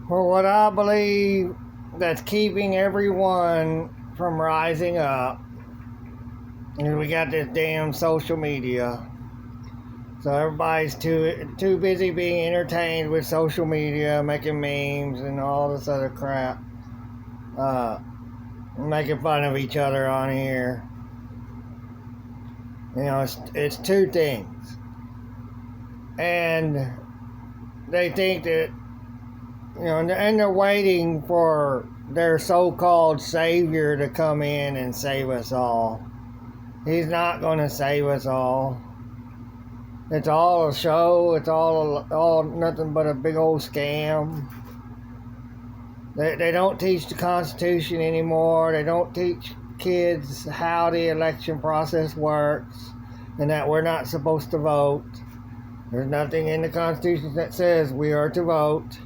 For what I believe that's keeping everyone from rising up, and we got this damn social media. So everybody's too busy being entertained with social media, making memes and all this other crap, making fun of each other on here. You know, it's two things, and they think that, you know, and they're waiting for their so-called savior to come in and save us all. He's not going to save us all. It's all a show. It's all nothing but a big old scam. They don't teach the Constitution anymore. They don't teach kids how the election process works and that we're not supposed to vote. There's nothing in the Constitution that says we are to vote.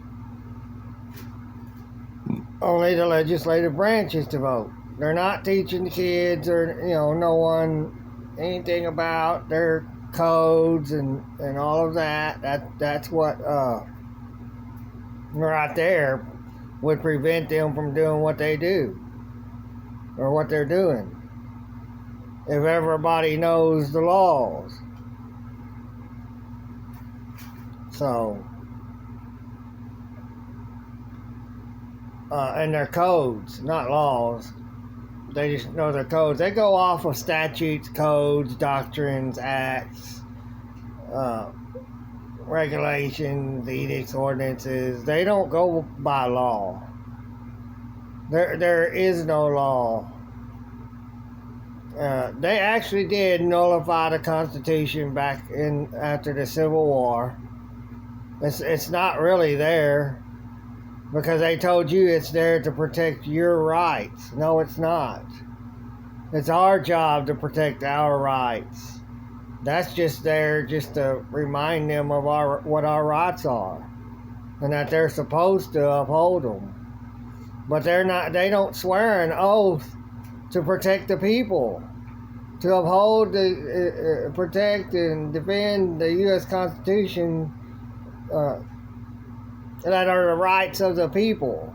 Only the legislative branch is to vote. They're not teaching the kids or, you know, no one anything about their codes and all of that. That's what right there would prevent them from doing what they do or what they're doing. If everybody knows the laws. So and their codes, not laws. They just know their codes. They go off of statutes, codes, doctrines, acts, regulations, edicts, ordinances. They don't go by law. There is no law. They actually did nullify the Constitution back after the Civil War. It's not really there. Because they told you it's there to protect your rights. No, it's not. It's our job to protect our rights. That's just there just to remind them of what our rights are. And that they're supposed to uphold them. But they don't swear an oath to protect the people. To uphold, protect and defend the U.S. Constitution that are the rights of the people.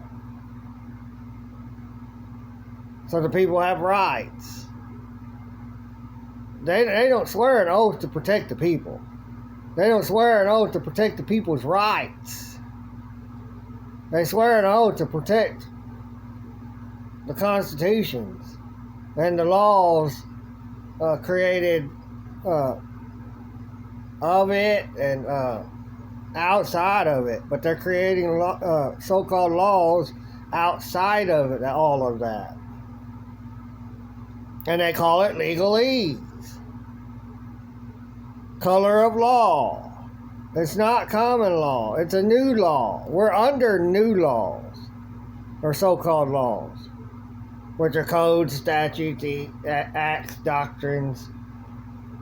So the people have rights. They don't swear an oath to protect the people. They don't swear an oath to protect the people's rights. They swear an oath to protect the constitutions and the laws created of it and outside of it, but they're creating so-called laws outside of it, all of that, and they call it legalese, color of law. It's not common law, it's a new law. We're under new laws, or so-called laws, which are codes, statutes, acts, doctrines,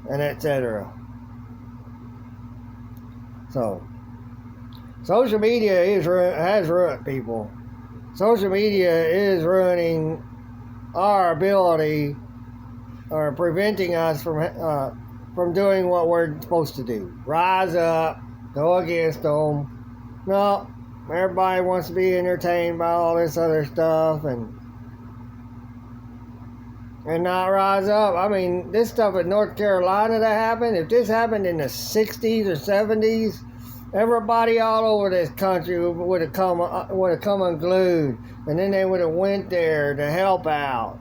and etc. So social media has ruined people. Social media is ruining our ability, or preventing us from doing what we're supposed to do. Rise up, go against them. No, everybody wants to be entertained by all this other stuff and not rise up. I mean, this stuff in North Carolina that happened, if this happened in the 60s or 70s, everybody all over this country would have come unglued, and then they would have went there to help out.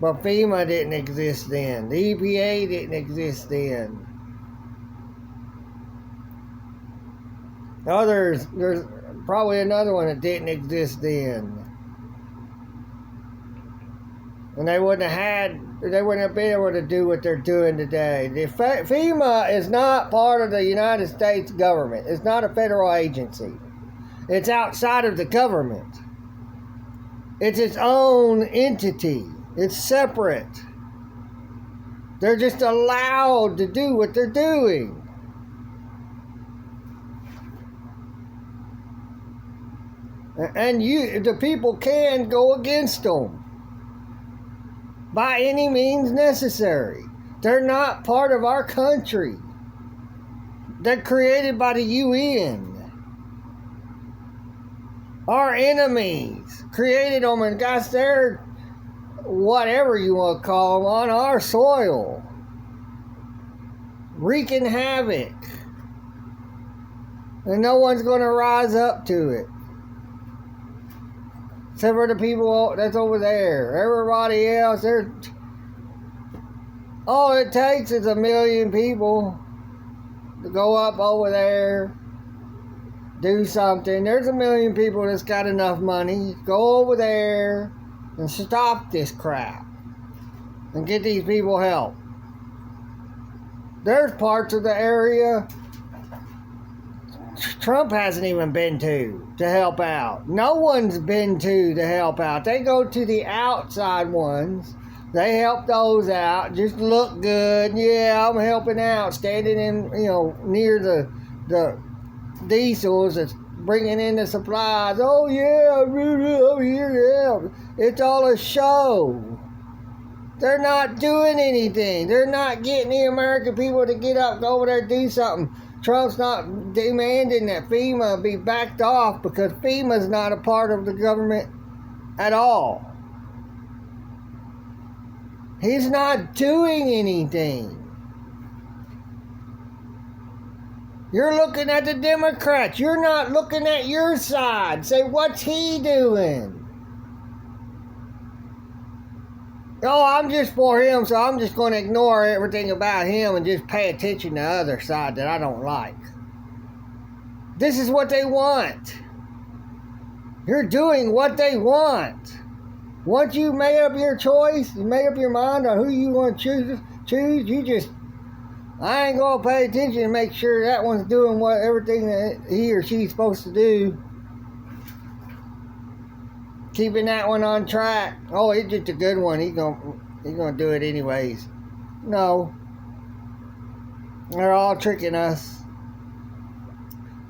But FEMA didn't exist then. The EPA didn't exist then. There's probably another one that didn't exist then. And they wouldn't have been able to do what they're doing today. FEMA is not part of the United States government. It's not a federal agency. It's outside of the government. It's its own entity. It's separate. They're just allowed to do what they're doing. And the people can go against them by any means necessary. They're not part of our country. They're created by the UN. Our enemies created them and got their, whatever you want to call them, on our soil, wreaking havoc. And no one's going to rise up to it. Except for the people that's over there. Everybody else, all it takes is 1 million people to go up over there, do something. There's 1 million people that's got enough money. Go over there and stop this crap. And get these people help. There's parts of the area Trump hasn't even been to help out. No one's been to help out. They go to the outside ones. They help those out. Just look good. Yeah, I'm helping out. Standing in, near the diesels that's bringing in the supplies. Oh yeah, I'm here to help. It's all a show. They're not doing anything. They're not getting the American people to get up, go over there, do something. Trump's not demanding that FEMA be backed off because FEMA's not a part of the government at all. He's not doing anything. You're looking at the Democrats. You're not looking at your side. Say, what's he doing? Oh, I'm just for him, so I'm just going to ignore everything about him and just pay attention to the other side that I don't like. This is what they want. You're doing what they want. Once you made up your choice, you made up your mind on who you want to choose, you just, I ain't going to pay attention and make sure that one's doing everything that he or she's supposed to do. Keeping that one on track. Oh, he's just a good one. He's gonna do it anyways. No. They're all tricking us.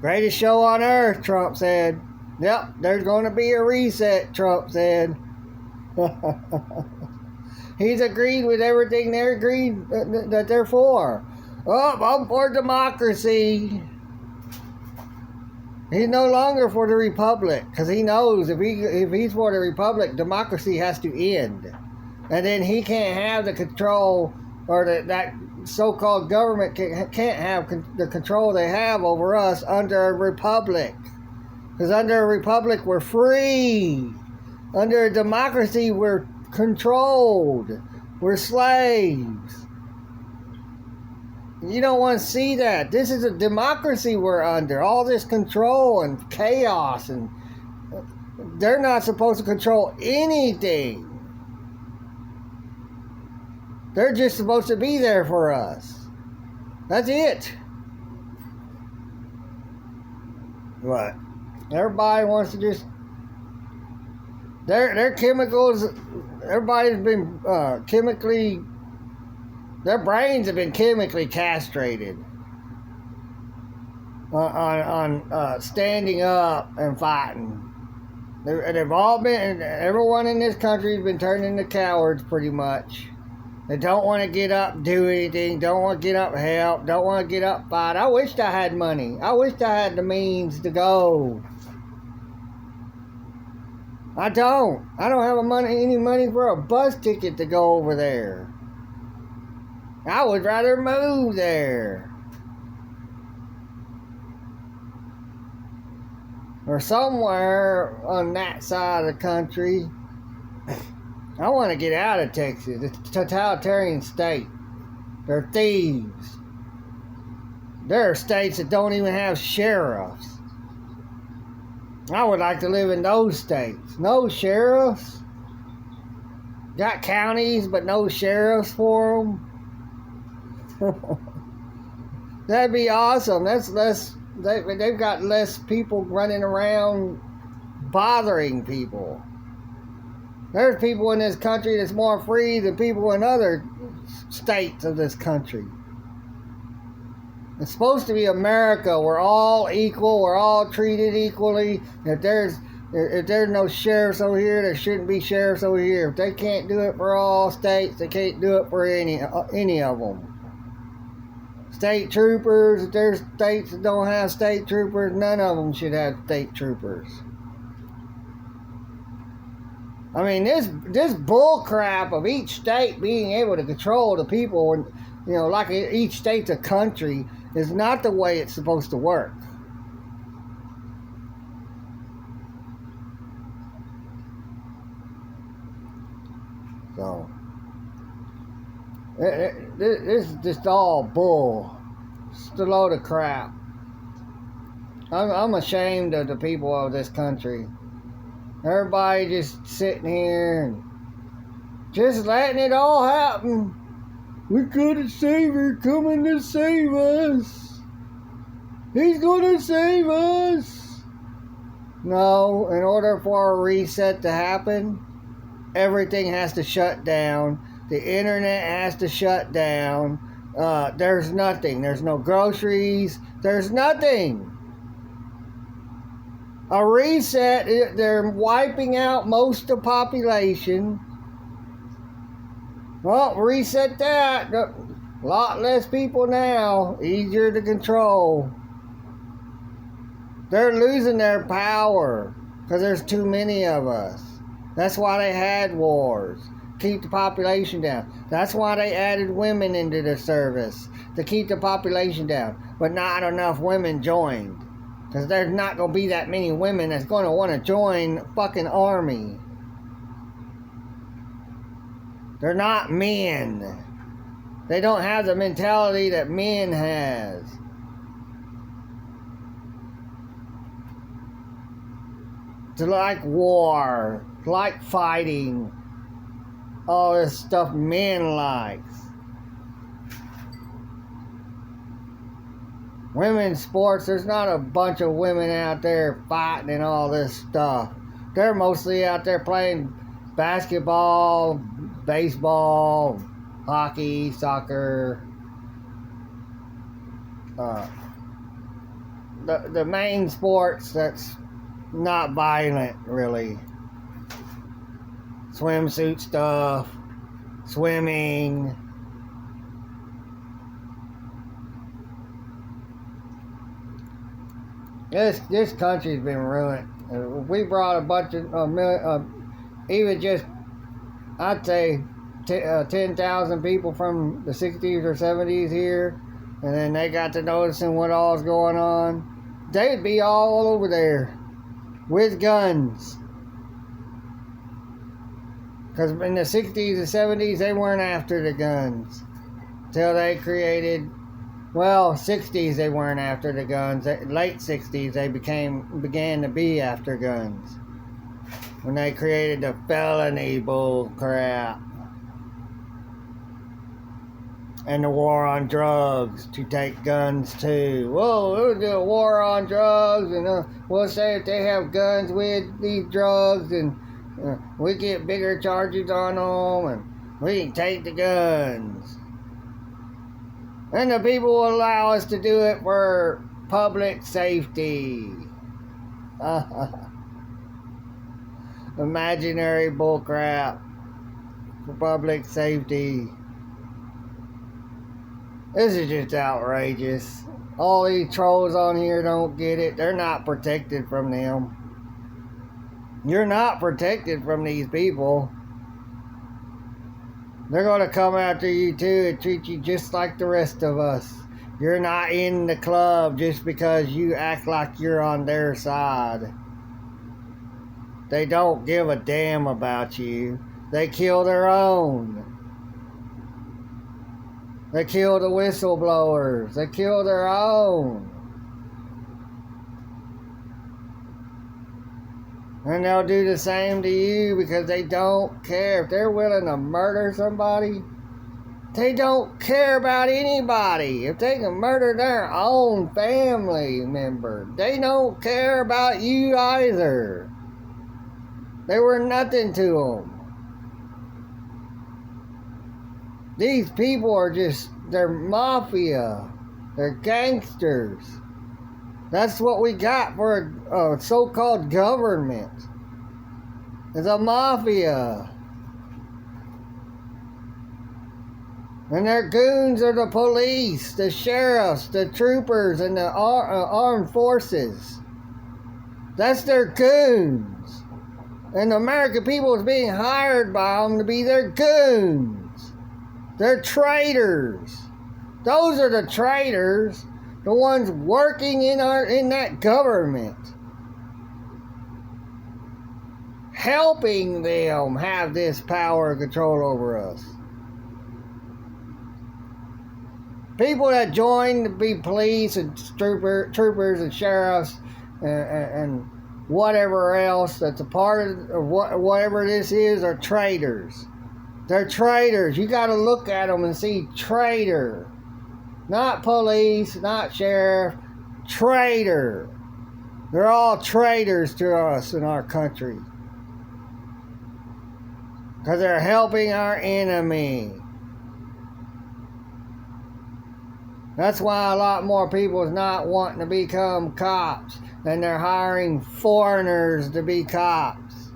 Greatest show on earth, Trump said. Yep, there's gonna be a reset, Trump said. He's agreed with everything they're agreed that they're for. Oh, I'm for democracy. He's no longer for the Republic because he knows if he's for the Republic, democracy has to end. And then he can't have the control, or that so-called government can't have the control they have over us under a Republic. Because under a Republic, we're free. Under a democracy, we're controlled. We're slaves. You don't want to see that. This is a democracy we're under. All this control and chaos, and they're not supposed to control anything. They're just supposed to be there for us. That's it. What? Everybody wants to just... Their chemicals... Everybody's been chemically... Their brains have been chemically castrated on standing up and fighting. They've all been, everyone in this country has been turned into cowards pretty much. They don't want to get up, do anything, don't want to get up, help, don't want to get up, fight. I wished I had money. I wished I had the means to go. I don't have any money for a bus ticket to go over there. I would rather move there. Or somewhere on that side of the country. I want to get out of Texas. It's a totalitarian state. They're thieves. There are states that don't even have sheriffs. I would like to live in those states. No sheriffs. Got counties, but no sheriffs for them. That'd be awesome. That's less. They've got less people running around bothering people. There's people in this country that's more free than people in other states of this country. It's supposed to be America. We're all equal. We're all treated equally. If there's no sheriffs over here, there shouldn't be sheriffs over here. If they can't do it for all states, they can't do it for any of them. State troopers, if there's states that don't have state troopers, none of them should have state troopers. I mean, this bull crap of each state being able to control the people, and like each state's a country, is not the way it's supposed to work. So, this is just all bull. Just a load of crap. I'm ashamed of the people of this country. Everybody just sitting here and just letting it all happen. We got a savior coming to save us. He's gonna save us. No, in order for a reset to happen, everything has to shut down. The internet has to shut down. There's nothing. There's no groceries. There's nothing. A reset, they're wiping out most of the population. Well, reset that. A lot less people now. Easier to control. They're losing their power because there's too many of us. That's why they had wars. Keep the population down. That's why they added women into the service. To keep the population down. But not enough women joined. Because there's not going to be that many women that's going to want to join the fucking army. They're not men. They don't have the mentality that men has. To like war, like fighting, all this stuff men likes. Women's sports, there's not a bunch of women out there fighting and all this stuff. They're mostly out there playing basketball, baseball, hockey, soccer. The main sports that's not violent, really. Swimsuit stuff, swimming. This country's been ruined. We brought a bunch of even just, I'd say, 10,000 people from the 60s or 70s here, and then they got to noticing what all's going on. They'd be all over there with guns. Because in the 60s and 70s, they weren't after the guns. Till they created, 60s they weren't after the guns. Late 60s they began to be after guns. When they created the felony bull crap. And the war on drugs to take guns too. Whoa, we'll do a war on drugs, and we'll say if they have guns with these drugs, and we get bigger charges on them, and we can take the guns. And the people will allow us to do it for public safety. Imaginary bullcrap for public safety. This is just outrageous. All these trolls on here don't get it. They're not protected from them. You're not protected from these people. They're going to come after you too and treat you just like the rest of us. You're not in the club just because you act like you're on their side. They don't give a damn about you. They kill their own. They kill the whistleblowers. They kill their own. And they'll do the same to you because they don't care. If they're willing to murder somebody, they don't care about anybody. If they can murder their own family member, they don't care about you either. They were nothing to them. These people are they're mafia. They're gangsters. That's what we got for a so-called government. It's a mafia. And their goons are the police, the sheriffs, the troopers, and the armed forces. That's their goons. And the American people is being hired by them to be their goons. They're traitors. Those are the traitors, the ones working in that government, helping them have this power and control over us. People that join to be police and troopers and sheriffs and whatever else that's a part of whatever this is are traitors. They're traitors. You got to look at them and see traitor. Not police, not sheriff. Traitor. They're all traitors to us in our country. Because they're helping our enemy. That's why a lot more people is not wanting to become cops. And they're hiring foreigners to be cops.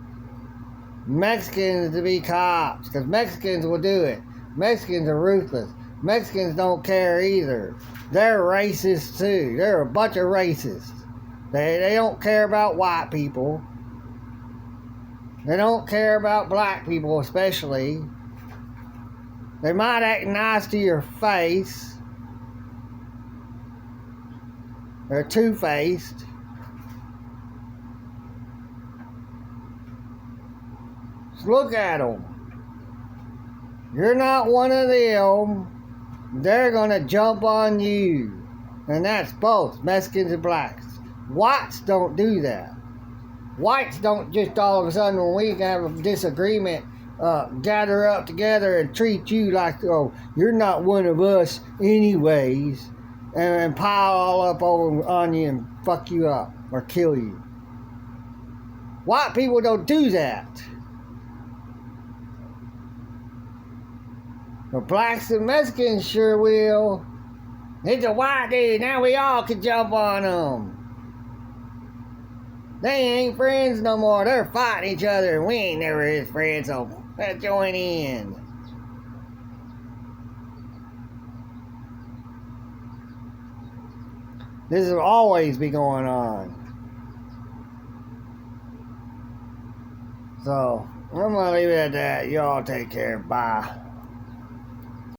Mexicans to be cops. Because Mexicans will do it. Mexicans are ruthless. Mexicans don't care either. They're racist too. They're a bunch of racists. They don't care about white people. They don't care about black people especially. They might act nice to your face. They're two-faced. Just look at them. You're not one of them. They're gonna jump on you. And that's both Mexicans and blacks. Whites don't do that. Whites don't just all of a sudden when we have a disagreement gather up together and treat you like, oh, you're not one of us anyways, and pile all up on you and fuck you up or kill you. White people don't do that. But blacks and Mexicans sure will. It's a white dude, now we all can jump on them. They ain't friends no more, they're fighting each other, and we ain't never his friends, so let's join in. This will always be going on. So, I'm gonna leave it at that. Y'all take care, bye.